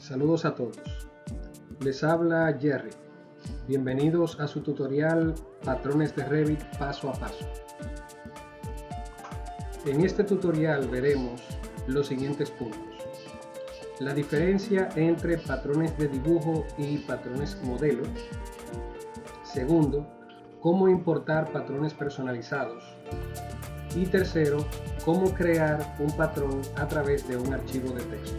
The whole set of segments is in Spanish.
Saludos a todos. Les habla Jerry. Bienvenidos a su tutorial Patrones de Revit paso a paso. En este tutorial veremos los siguientes puntos: la diferencia entre patrones de dibujo y patrones modelo. Segundo, cómo importar patrones personalizados. Y tercero, cómo crear un patrón a través de un archivo de texto.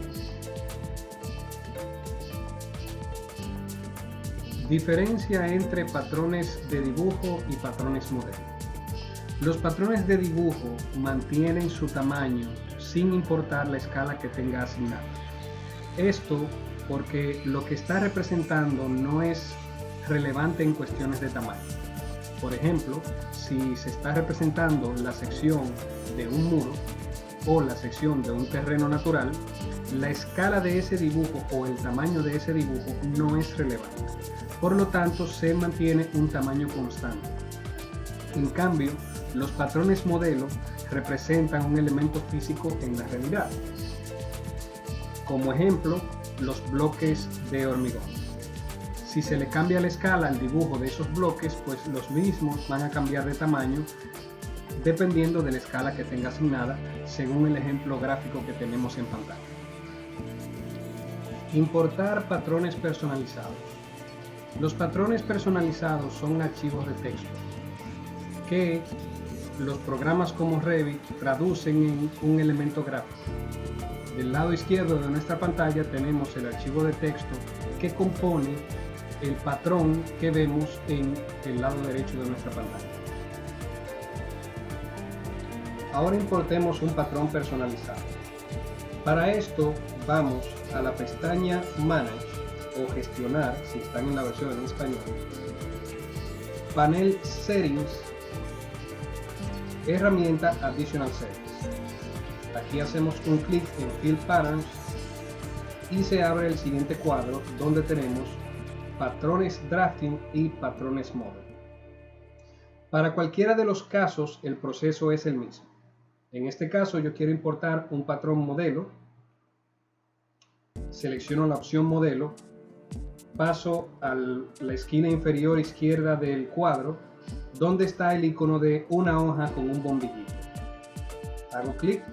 Diferencia entre patrones de dibujo y patrones modelo. Los patrones de dibujo mantienen su tamaño sin importar la escala que tenga asignada. Esto porque lo que está representando no es relevante en cuestiones de tamaño. Por ejemplo, si se está representando la sección de un muro o la sección de un terreno natural, la escala de ese dibujo o el tamaño de ese dibujo no es relevante. Por lo tanto, se mantiene un tamaño constante. En cambio, los patrones modelo representan un elemento físico en la realidad. Como ejemplo, los bloques de hormigón. Si se le cambia la escala al dibujo de esos bloques, pues los mismos van a cambiar de tamaño dependiendo de la escala que tenga asignada, según el ejemplo gráfico que tenemos en pantalla. Importar patrones personalizados. Los patrones personalizados son archivos de texto que los programas como Revit traducen en un elemento gráfico. Del lado izquierdo de nuestra pantalla tenemos el archivo de texto que compone el patrón que vemos en el lado derecho de nuestra pantalla. Ahora importemos un patrón personalizado. Para esto vamos a la pestaña Manage o Gestionar, si están en la versión en español, panel Settings, herramienta Additional Settings. Aquí hacemos un clic en Field Patterns y se abre el siguiente cuadro donde tenemos patrones Drafting y patrones Model. Para cualquiera de los casos el proceso es el mismo. En este caso yo quiero importar un patrón modelo, selecciono la opción modelo, paso a la esquina inferior izquierda del cuadro donde está el icono de una hoja con un bombillito. Hago clic,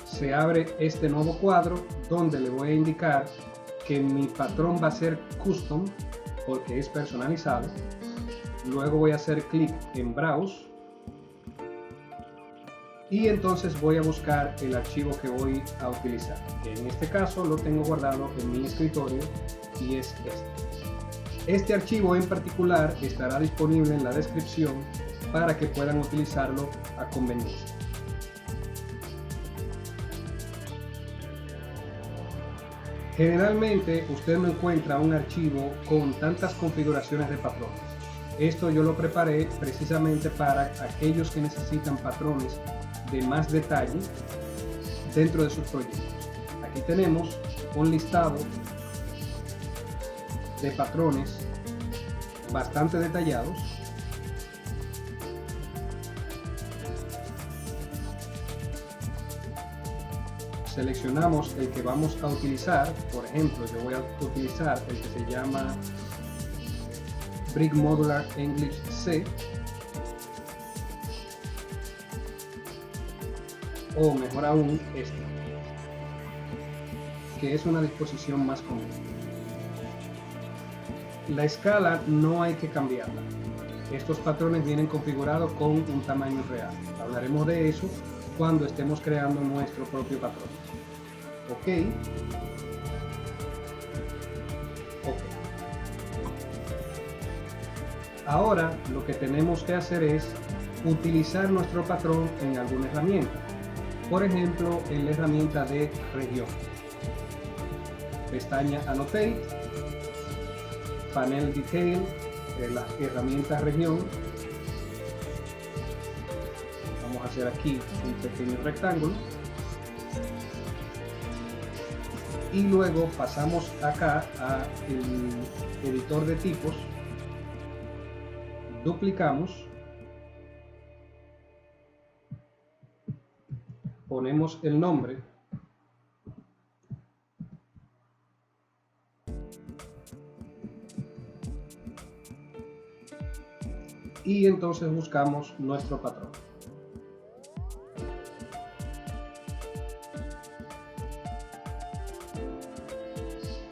se abre este nuevo cuadro donde le voy a indicar que mi patrón va a ser custom porque es personalizado. Luego voy a hacer clic en Browse y entonces voy a buscar el archivo que voy a utilizar, que en este caso lo tengo guardado en mi escritorio y es este. Este archivo en particular estará disponible en la descripción para que puedan utilizarlo a conveniencia. Generalmente usted no encuentra un archivo con tantas configuraciones de patrones. Esto yo lo preparé precisamente para aquellos que necesitan patrones de más detalle dentro de sus proyectos. Aquí tenemos un listado de patrones bastante detallados. Seleccionamos el que vamos a utilizar. Por ejemplo, yo voy a utilizar el que se llama Brick Modular English C, o mejor aún este, que es una disposición más común. La escala no hay que cambiarla. Estos patrones vienen configurados con un tamaño real. Hablaremos de eso cuando estemos creando nuestro propio patrón. Ok. Ahora lo que tenemos que hacer es utilizar nuestro patrón en alguna herramienta. Por ejemplo, en la herramienta de región. Pestaña Annotate, panel Detail, la herramienta región. Vamos a hacer aquí un pequeño rectángulo. Y luego pasamos acá a el editor de tipos. Duplicamos. Ponemos el nombre y entonces buscamos nuestro patrón.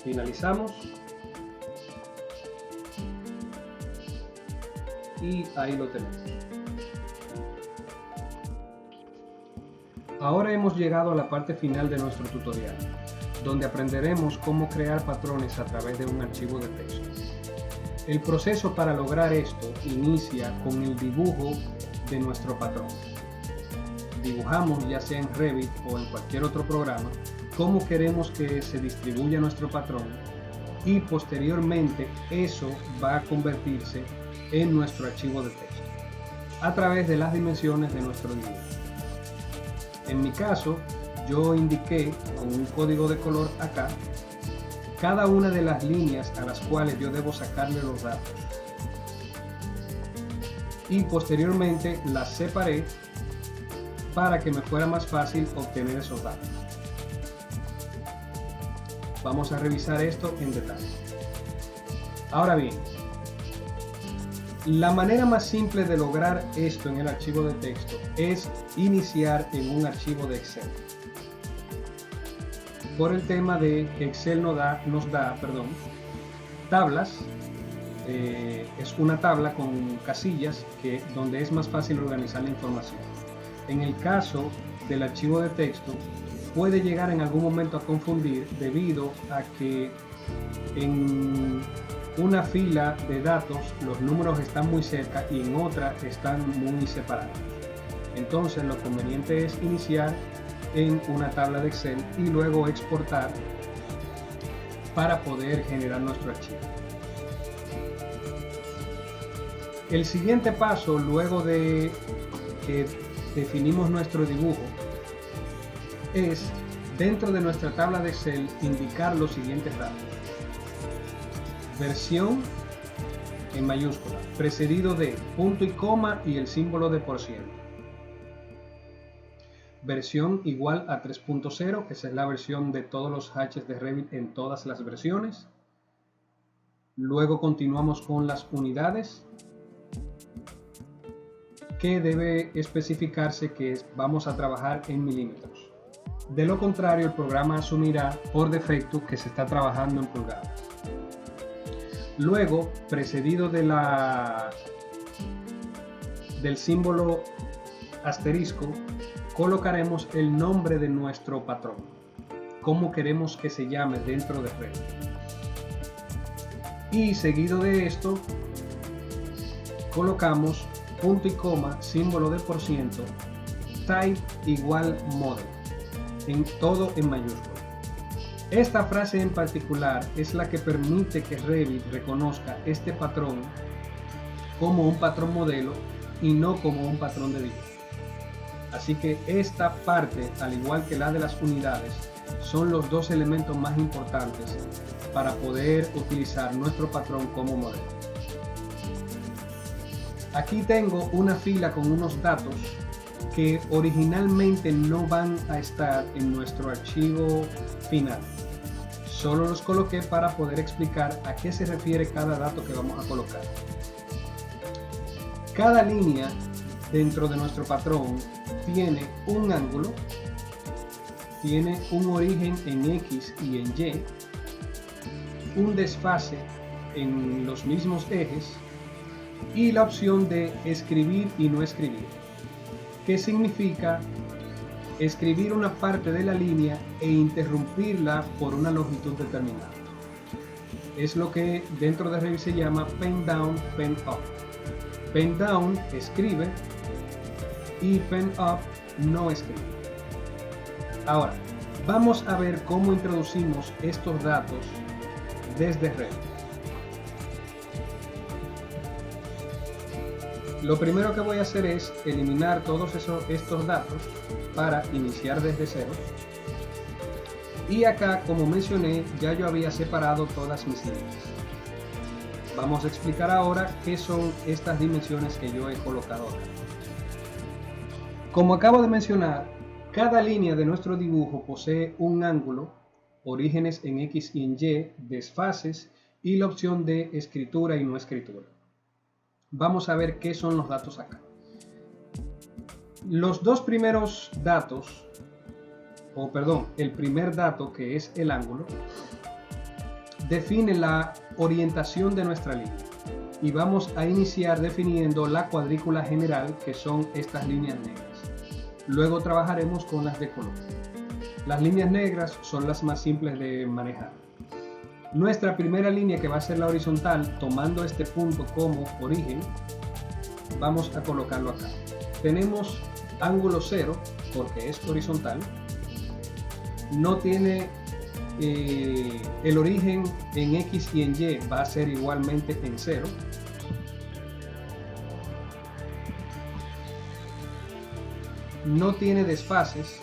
Finalizamos y ahí lo tenemos. Ahora hemos llegado a la parte final de nuestro tutorial, donde aprenderemos cómo crear patrones a través de un archivo de texto. El proceso para lograr esto inicia con el dibujo de nuestro patrón. Dibujamos, ya sea en Revit o en cualquier otro programa, cómo queremos que se distribuya nuestro patrón, y posteriormente eso va a convertirse en nuestro archivo de texto a través de las dimensiones de nuestro dibujo. En mi caso, yo indiqué con un código de color acá cada una de las líneas a las cuales yo debo sacarle los datos, y posteriormente las separé para que me fuera más fácil obtener esos datos. Vamos a revisar esto en detalle. Ahora bien, la manera más simple de lograr esto en el archivo de texto es iniciar en un archivo de Excel. Por el tema de que Excel nos da tablas, es una tabla con casillas donde es más fácil organizar la información. En el caso del archivo de texto, puede llegar en algún momento a confundir debido a que en una fila de datos los números están muy cerca y en otra están muy separados. Entonces lo conveniente es iniciar en una tabla de Excel y luego exportar para poder generar nuestro archivo. El siguiente paso, luego de que definimos nuestro dibujo, es dentro de nuestra tabla de Excel indicar los siguientes datos: versión en mayúscula, precedido de punto y coma y el símbolo de %. Versión igual a 3.0, que esa es la versión de todos los hatches de Revit en todas las versiones. Luego continuamos con las unidades, que debe especificarse que vamos a trabajar en milímetros. De lo contrario, el programa asumirá por defecto que se está trabajando en pulgadas. Luego, precedido de del símbolo asterisco, colocaremos el nombre de nuestro patrón, cómo queremos que se llame dentro de Revit. Y seguido de esto, colocamos punto y coma, símbolo de %, type igual model, en todo en mayúscula. Esta frase en particular es la que permite que Revit reconozca este patrón como un patrón modelo y no como un patrón de dibujo. Así que esta parte, al igual que la de las unidades, son los dos elementos más importantes para poder utilizar nuestro patrón como modelo. Aquí tengo una fila con unos datos que originalmente no van a estar en nuestro archivo final. Solo los coloqué para poder explicar a qué se refiere cada dato que vamos a colocar. Cada línea dentro de nuestro patrón tiene un ángulo, tiene un origen en X y en Y, un desfase en los mismos ejes y la opción de escribir y no escribir, que significa escribir una parte de la línea e interrumpirla por una longitud determinada. Es lo que dentro de Revit se llama pen down, pen up. Pen down escribe y pen up no escribe. Ahora, vamos a ver cómo introducimos estos datos desde Revit. Lo primero que voy a hacer es eliminar todos estos datos para iniciar desde cero. Y acá, como mencioné, ya yo había separado todas mis líneas. Vamos a explicar ahora qué son estas dimensiones que yo he colocado acá. Como acabo de mencionar, cada línea de nuestro dibujo posee un ángulo, orígenes en X y en Y, desfases y la opción de escritura y no escritura. vamos a ver qué son los datos acá. Los dos primeros datos, el primer dato, que es el ángulo, define la orientación de nuestra línea. Y vamos a iniciar definiendo la cuadrícula general, que son estas líneas negras. Luego trabajaremos con las de color. Las líneas negras son las más simples de manejar. Nuestra primera línea, que va a ser la horizontal, tomando este punto como origen, vamos a colocarlo acá. Tenemos ángulo 0 porque es horizontal. No tiene el origen en X y en Y, va a ser igualmente en 0. No tiene desfases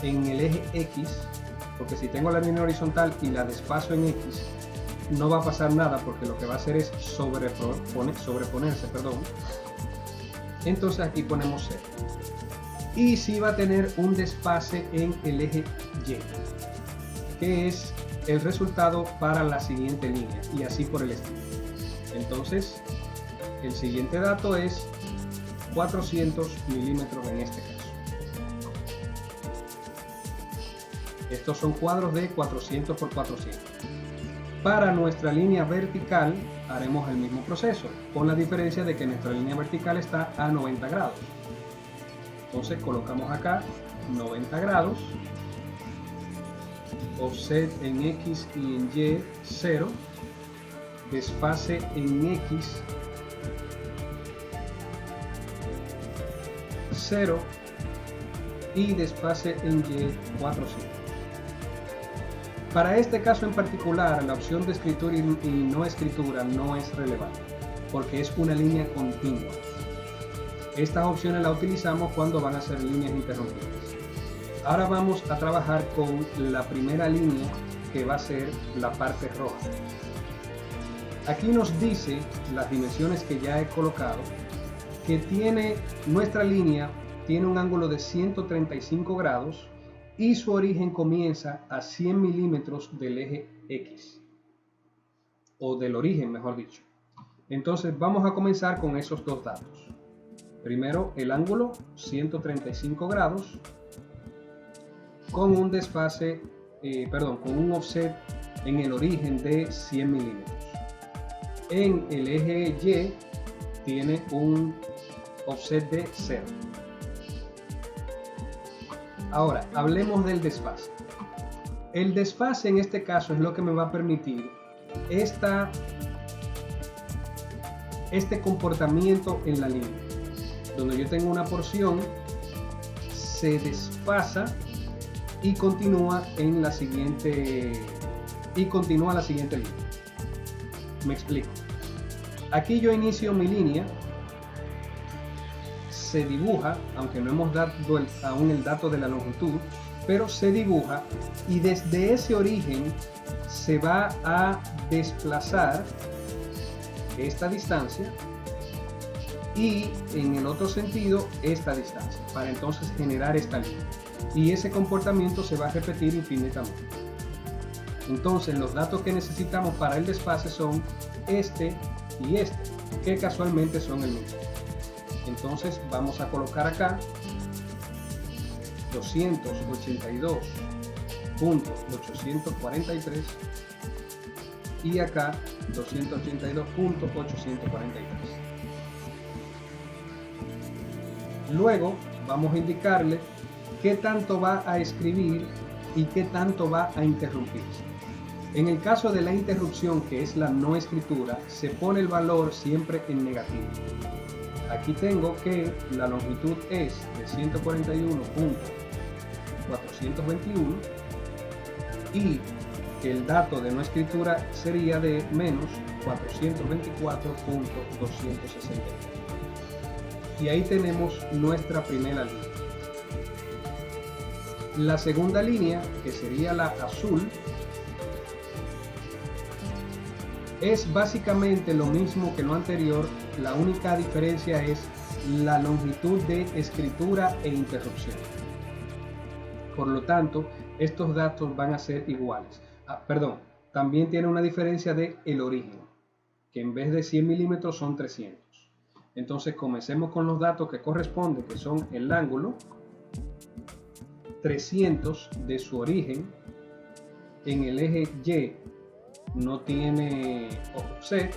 en el eje X, porque si tengo la línea horizontal y la desfaso en X, no va a pasar nada, porque lo que va a hacer es sobreponerse. Entonces aquí ponemos 0. Y sí va a tener un desfase en el eje Y, que es el resultado para la siguiente línea, y así por el estilo. Entonces, el siguiente dato es 400 milímetros en este caso. Estos son cuadros de 400 por 400. Para nuestra línea vertical haremos el mismo proceso, con la diferencia de que nuestra línea vertical está a 90 grados. Entonces colocamos acá 90 grados, offset en X y en Y 0, desfase en X 0 y desfase en Y 400. Para este caso en particular, la opción de escritura y no escritura no es relevante, porque es una línea continua. Estas opciones las utilizamos cuando van a ser líneas interrumpidas. Ahora vamos a trabajar con la primera línea, que va a ser la parte roja. Aquí nos dice las dimensiones que ya he colocado, que nuestra línea tiene un ángulo de 135 grados y su origen comienza a 100 milímetros del eje X, o del origen, mejor dicho. Entonces vamos a comenzar con esos dos datos. Primero, el ángulo 135 grados con un desfase, con un offset en el origen de 100 milímetros. En el eje Y tiene un offset de 0. Ahora, hablemos del desfase. El desfase en este caso es lo que me va a permitir este comportamiento en la línea, donde yo tengo una porción, se desfasa y continúa la siguiente línea. Me explico. Aquí yo inicio mi línea, se dibuja, aunque no hemos dado aún el dato de la longitud, pero se dibuja, y desde ese origen se va a desplazar esta distancia y en el otro sentido esta distancia, para entonces generar esta línea, y ese comportamiento se va a repetir infinitamente. Entonces los datos que necesitamos para el desfase son este y este, que casualmente son el mismo. Entonces vamos a colocar acá 282.843 y acá 282.843. Luego vamos a indicarle qué tanto va a escribir y qué tanto va a interrumpirse. En el caso de la interrupción, que es la no escritura, se pone el valor siempre en negativo. Aquí tengo que la longitud es de 141.421 y que el dato de no escritura sería de menos 424.260. Y ahí tenemos nuestra primera línea. La segunda línea, que sería la azul, es básicamente lo mismo que lo anterior. La única diferencia es la longitud de escritura e interrupción. Por lo tanto, estos datos van a ser iguales. También tiene una diferencia de el origen. que en vez de 100 milímetros son 300. Entonces comencemos con los datos que corresponden, que son el ángulo, 300 de su origen, en el eje Y no tiene offset,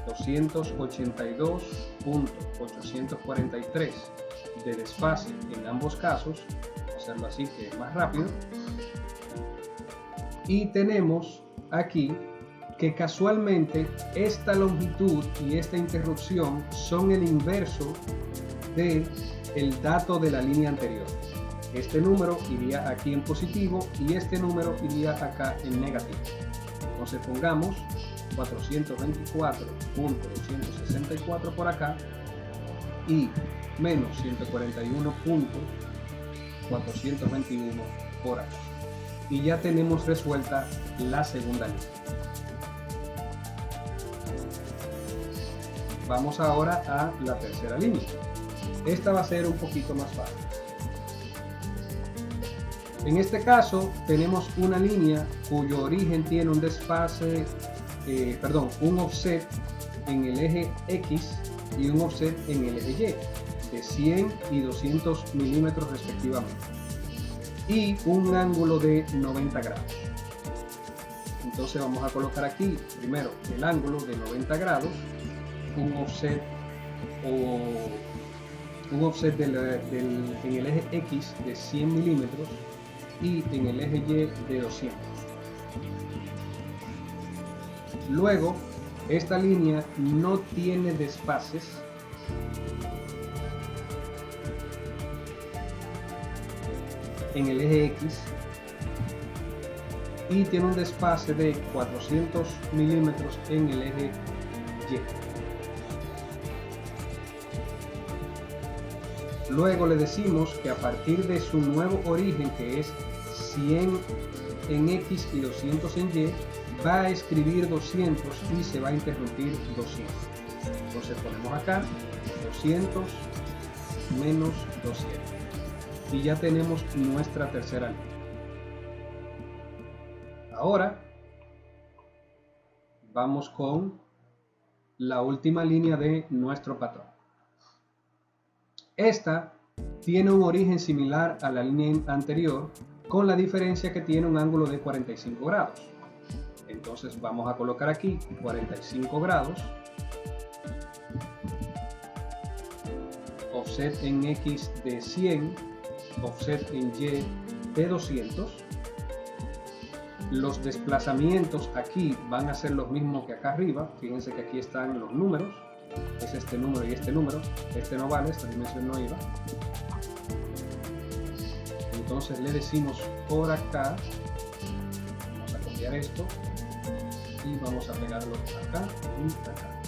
282.843 de desfase en ambos casos, vamos a hacerlo así que es más rápido, y tenemos aquí que casualmente esta longitud y esta interrupción son el inverso del dato de la línea anterior. Este número iría aquí en positivo y este número iría acá en negativo. Entonces pongamos 424.264 por acá y menos 141.421 por acá. Y ya tenemos resuelta la segunda línea. Vamos ahora a la tercera línea. Esta va a ser un poquito más fácil. En este caso tenemos una línea cuyo origen tiene un desfase, un offset en el eje X y un offset en el eje Y de 100 y 200 milímetros respectivamente y un ángulo de 90 grados. Entonces vamos a colocar aquí primero el ángulo de 90 grados, un offset en el eje X de 100 milímetros y en el eje Y de 200. Luego, esta línea no tiene desfases en el eje X y tiene un desfase de 400 milímetros en el eje Y. Luego le decimos que a partir de su nuevo origen, que es 100 en X y 200 en Y, va a escribir 200 y se va a interrumpir 200. Entonces ponemos acá 200 menos 200 y ya tenemos nuestra tercera línea. Ahora vamos con la última línea de nuestro patrón. Esta tiene un origen similar a la línea anterior, con la diferencia que tiene un ángulo de 45 grados. Entonces vamos a colocar aquí 45 grados, offset en X de 100, offset en Y de 200. Los desplazamientos aquí van a ser los mismos que acá arriba. Fíjense que aquí están los números. Es este número y este número. Este no vale, esta dimensión no iba. Entonces le decimos por acá, vamos a copiar esto y vamos a pegarlo acá y acá.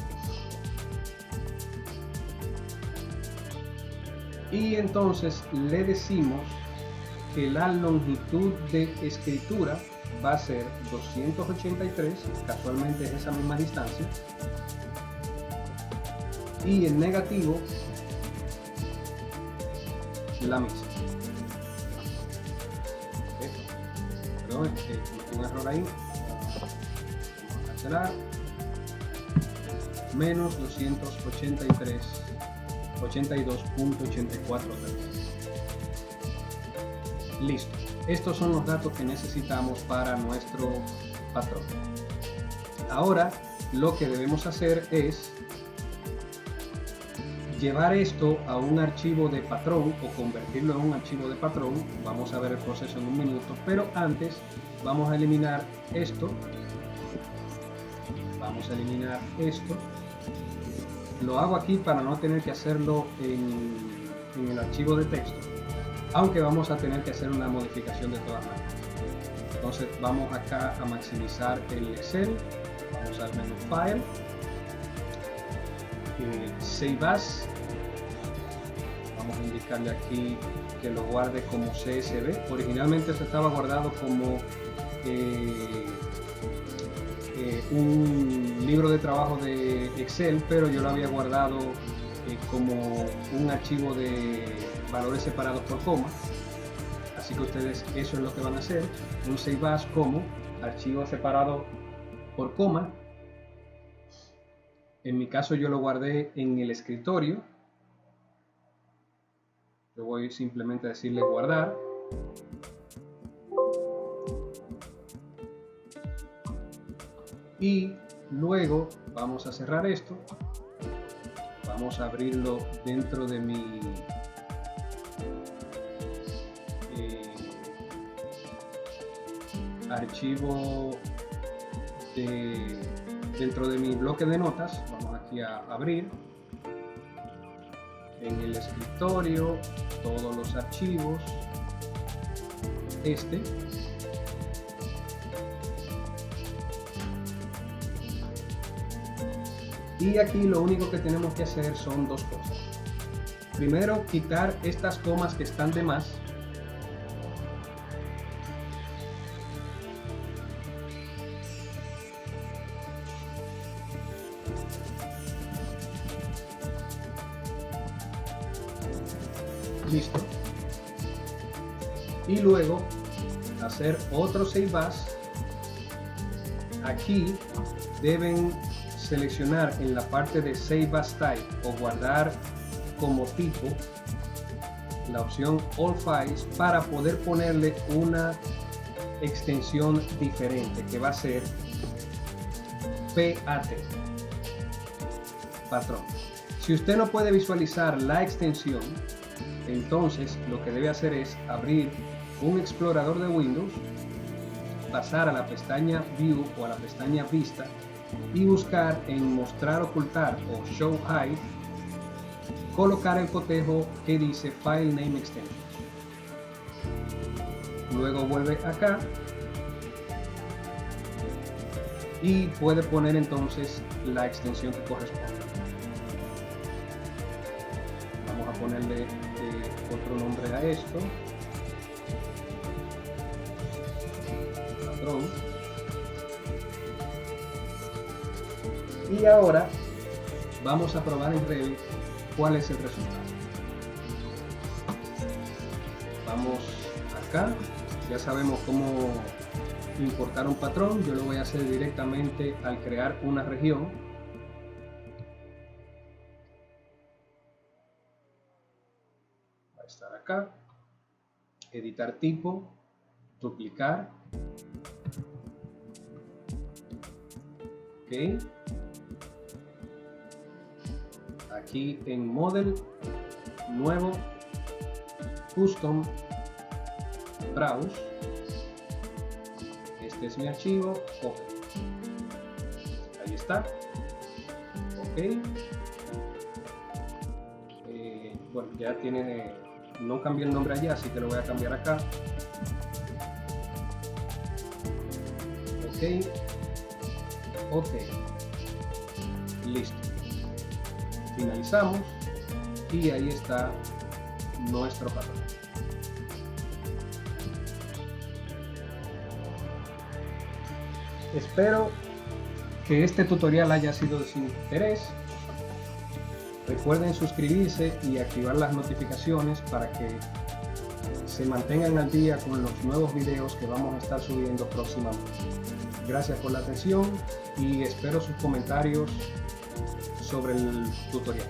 Y entonces le decimos que la longitud de escritura va a ser 283, casualmente es esa misma distancia, y en negativo la misma. Perdón, un error ahí. Vamos a cancelar. Menos 283, 82.84. Listo. Estos son los datos que necesitamos para nuestro patrón. Ahora lo que debemos hacer es llevar esto a un archivo de patrón o convertirlo en un archivo de patrón. Vamos a ver el proceso en un minuto, pero antes vamos a eliminar esto. Vamos a eliminar esto. Lo hago aquí para no tener que hacerlo en el archivo de texto, aunque vamos a tener que hacer una modificación de todas maneras. Entonces vamos acá a maximizar el Excel, vamos al menú File, Save As, vamos a indicarle aquí que lo guarde como CSV. Originalmente se estaba guardado como un libro de trabajo de Excel, pero yo lo había guardado como un archivo de valores separados por coma. Así que ustedes eso es lo que van a hacer, un Save As como archivo separado por coma En mi caso yo lo guardé en el escritorio. Yo voy simplemente a decirle guardar. Y luego vamos a cerrar esto. Vamos a abrirlo dentro de mi archivo dentro de mi bloque de notas. Vamos aquí a abrir en el escritorio todos los archivos, y aquí lo único que tenemos que hacer son dos cosas. Primero, quitar estas comas que están de más. Listo. Y luego hacer otro Save As. Aquí deben seleccionar en la parte de Save As Type o guardar como tipo la opción All Files para poder ponerle una extensión diferente que va a ser PAT, patrón. Si usted no puede visualizar la extensión, entonces lo que debe hacer es abrir un explorador de Windows, pasar a la pestaña View o a la pestaña Vista y buscar en Mostrar, Ocultar o Show Hide, colocar el cotejo que dice File Name Extension. Luego vuelve acá y puede poner entonces la extensión que corresponde. Vamos a ponerle otro nombre a esto, patrón. Y ahora vamos a probar en Revit cuál es el resultado. Vamos acá, ya sabemos cómo importar un patrón. Yo lo voy a hacer directamente al crear una región. Va a estar acá, editar tipo, duplicar, ok. Aquí en Model, nuevo, Custom, Browse. Este es mi archivo, ok. Ahí está, ok. Bueno, ya tiene, no cambié el nombre allá, así que lo voy a cambiar acá. Ok, ok, listo. Finalizamos y ahí está nuestro patrón. Espero que este tutorial haya sido de su interés. Recuerden suscribirse y activar las notificaciones para que se mantengan al día con los nuevos videos que vamos a estar subiendo próximamente. Gracias por la atención y espero sus comentarios sobre el tutorial.